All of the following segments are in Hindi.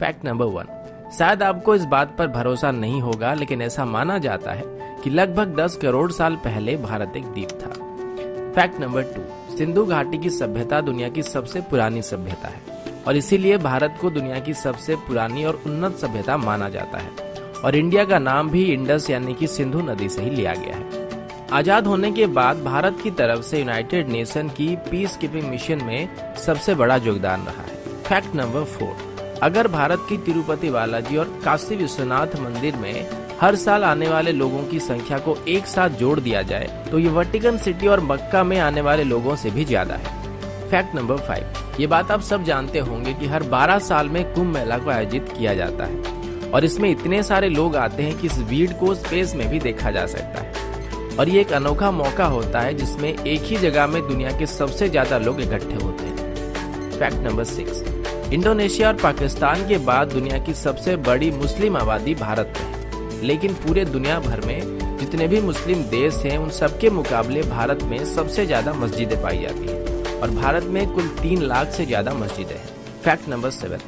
फैक्ट नंबर 1, शायद आपको इस बात पर भरोसा नहीं होगा, लेकिन ऐसा माना जाता है कि लगभग 10 करोड़ साल पहले भारत एक द्वीप था। फैक्ट नंबर 2, सिंधु घाटी की सभ्यता दुनिया की सबसे पुरानी सभ्यता है और इसीलिए भारत को दुनिया की सबसे पुरानी और उन्नत सभ्यता माना जाता है और इंडिया का नाम भी इंडस यानी कि सिंधु नदी से ही लिया गया है। आजाद होने के बाद भारत की तरफ से यूनाइटेड नेशन की पीस कीपिंग मिशन में सबसे बड़ा योगदान रहा है। फैक्ट नंबर 4, अगर भारत की तिरुपति बालाजी और काशी विश्वनाथ मंदिर में हर साल आने वाले लोगों की संख्या को एक साथ जोड़ दिया जाए तो ये वेटिकन सिटी और मक्का में आने वाले लोगों से भी ज्यादा है। फैक्ट नंबर 5, ये बात आप सब जानते होंगे कि हर 12 साल में कुंभ मेला को आयोजित किया जाता है और इसमें इतने सारे लोग आते हैं कि इस भीड़ को स्पेस में भी देखा जा सकता है और ये एक अनोखा मौका होता है जिसमें एक ही जगह में दुनिया के सबसे ज्यादा लोग इकट्ठे होते हैं। फैक्ट नंबर 6, इंडोनेशिया और पाकिस्तान के बाद दुनिया की सबसे बड़ी मुस्लिम आबादी भारत में है, लेकिन पूरे दुनिया भर में जितने भी मुस्लिम देश हैं उन सबके मुकाबले भारत में सबसे ज्यादा मस्जिदें पाई जाती हैं और भारत में कुल 3 लाख से ज्यादा मस्जिदें हैं। फैक्ट नंबर 7,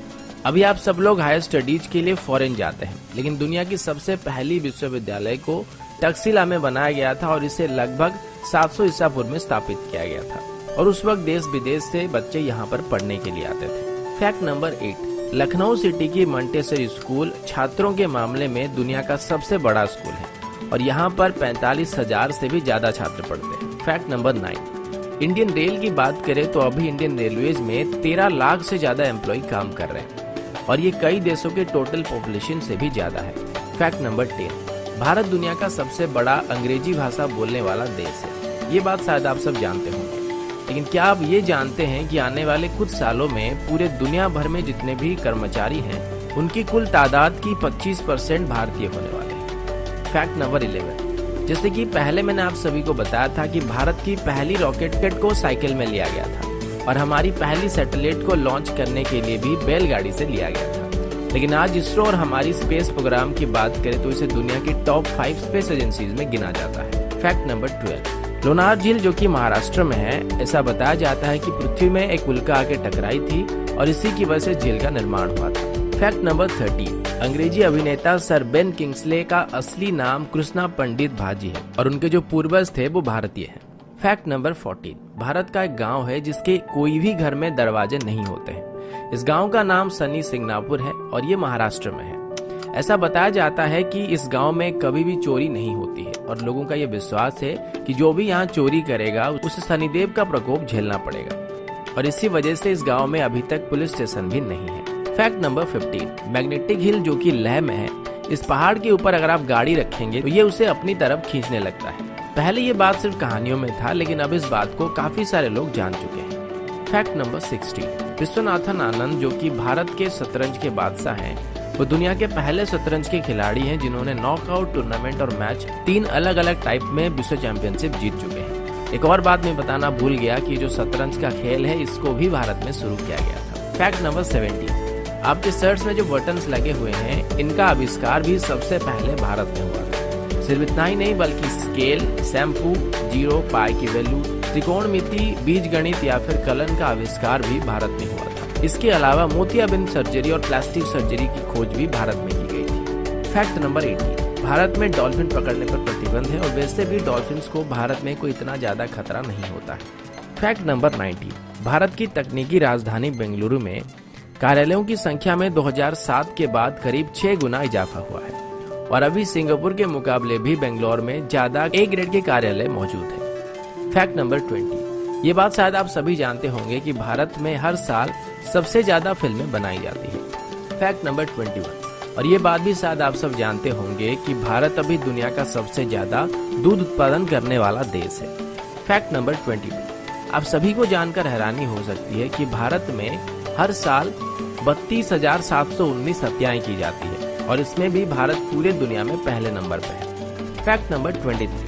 अभी आप सब लोग हायर स्टडीज के लिए फॉरेन जाते हैं, लेकिन दुनिया की सबसे पहली विश्वविद्यालय को तक्षशिला में बनाया गया था और इसे लगभग 700 ईसा पूर्व में स्थापित किया गया था और उस वक्त देश विदेश से बच्चे यहाँ पर पढ़ने के लिए आते थे। फैक्ट नंबर 8, लखनऊ सिटी की मंटेसरी स्कूल छात्रों के मामले में दुनिया का सबसे बड़ा स्कूल है और यहाँ पर 45,000 से भी ज्यादा छात्र पढ़ते हैं। फैक्ट नंबर 9, इंडियन रेल की बात करें तो अभी इंडियन रेलवेज में 13 लाख से ज्यादा एम्प्लॉय काम कर रहे हैं और ये कई देशों के टोटल पॉपुलेशन से भी ज्यादा है। फैक्ट नंबर 10, भारत दुनिया का सबसे बड़ा अंग्रेजी भाषा बोलने वाला देश है। ये बात शायद आप सब जानते होंगे, लेकिन क्या आप ये जानते हैं कि आने वाले कुछ सालों में पूरे दुनिया भर में जितने भी कर्मचारी हैं उनकी कुल तादाद की 25% भारतीय होने वाले हैं। फैक्ट नंबर 11, जैसे कि पहले मैंने आप सभी को बताया था कि भारत की पहली रॉकेट को साइकिल में लिया गया था और हमारी पहली सैटेलाइट को लॉन्च करने के लिए भी बैलगाड़ी से लिया गया था, लेकिन आज इसरो और हमारी स्पेस प्रोग्राम की बात करें तो इसे दुनिया की टॉप 5 स्पेस एजेंसीज में गिना जाता है। फैक्ट नंबर 12, लोनार झील जो कि महाराष्ट्र में है, ऐसा बताया जाता है कि पृथ्वी में एक उल्का आके टकराई थी और इसी की वजह से झील का निर्माण हुआ था। फैक्ट नंबर 13, अंग्रेजी अभिनेता सर बेन किंग्सले का असली नाम कृष्णा पंडित भाजी है और उनके जो पूर्वज थे वो भारतीय हैं। फैक्ट नंबर 14, भारत का एक गाँव है जिसके कोई भी घर में दरवाजे नहीं होते हैं। इस गांव का नाम सनी सिंगनापुर है और ये महाराष्ट्र में है। ऐसा बताया जाता है कि इस गांव में कभी भी चोरी नहीं होती है और लोगों का ये विश्वास है कि जो भी यहाँ चोरी करेगा उसे शनिदेव का प्रकोप झेलना पड़ेगा और इसी वजह से इस गांव में अभी तक पुलिस स्टेशन भी नहीं है। फैक्ट नंबर 15, मैग्नेटिक हिल जो कि लेह में है, इस पहाड़ के ऊपर अगर आप गाड़ी रखेंगे तो ये उसे अपनी तरफ खींचने लगता है। पहले ये बात सिर्फ कहानियों में था, लेकिन अब इस बात को काफी सारे लोग जान चुके हैं। फैक्ट नंबर 16, विश्वनाथन आनंद जो कि भारत के शतरंज के बादशाह हैं, वो दुनिया के पहले शतरंज के खिलाड़ी हैं जिन्होंने नॉकआउट टूर्नामेंट और मैच 3 अलग अलग टाइप में विश्व चैंपियनशिप जीत चुके हैं। एक और बात मैं बताना भूल गया कि जो शतरंज का खेल है इसको भी भारत में शुरू किया गया था। फैक्ट नंबर 17, आपके शर्ट्स में जो बटन्स लगे हुए हैं इनका आविष्कार भी सबसे पहले भारत में हुआ था। सिर्फ इतना ही नहीं बल्कि स्केल, शैम्पू, जीरो, पाई की वैल्यू, त्रिकोणमिति, बीज गणित या फिर कलन का आविष्कार भी भारत में हुआ था। इसके अलावा मोतियाबिंद सर्जरी और प्लास्टिक सर्जरी की खोज भी भारत में की गई थी। फैक्ट नंबर 18, भारत में डॉल्फिन पकड़ने पर प्रतिबंध है और वैसे भी डॉल्फिन्स को भारत में कोई इतना ज्यादा खतरा नहीं होता है। फैक्ट नंबर 19, भारत की तकनीकी राजधानी बेंगलुरु में कार्यालयों की संख्या में 2007 के बाद करीब 6 गुना इजाफा हुआ है और अभी सिंगापुर के मुकाबले भी बेंगलोर में ज्यादा ए ग्रेड के कार्यालय मौजूद है। फैक्ट नंबर 20, ये बात शायद आप सभी जानते होंगे कि भारत में हर साल सबसे ज्यादा फिल्में बनाई जाती है। फैक्ट नंबर 21, और ये बात भी शायद आप सब जानते होंगे कि भारत अभी दुनिया का सबसे ज्यादा दूध उत्पादन करने वाला देश है। फैक्ट नंबर 22, आप सभी को जानकर हैरानी हो सकती है कि भारत में हर साल 32,719 हत्याएं की जाती है और इसमें भी भारत पूरे दुनिया में पहले नंबर पर है। फैक्ट नंबर 23,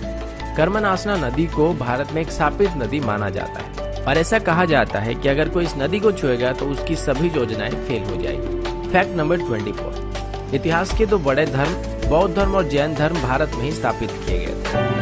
कर्मनाशना नदी को भारत में एक शापित नदी माना जाता है और ऐसा कहा जाता है कि अगर कोई इस नदी को छुएगा तो उसकी सभी योजनाएं फेल हो जाएगी। फैक्ट नंबर 24, इतिहास के 2 बड़े धर्म बौद्ध धर्म और जैन धर्म भारत में ही स्थापित किए गए थे।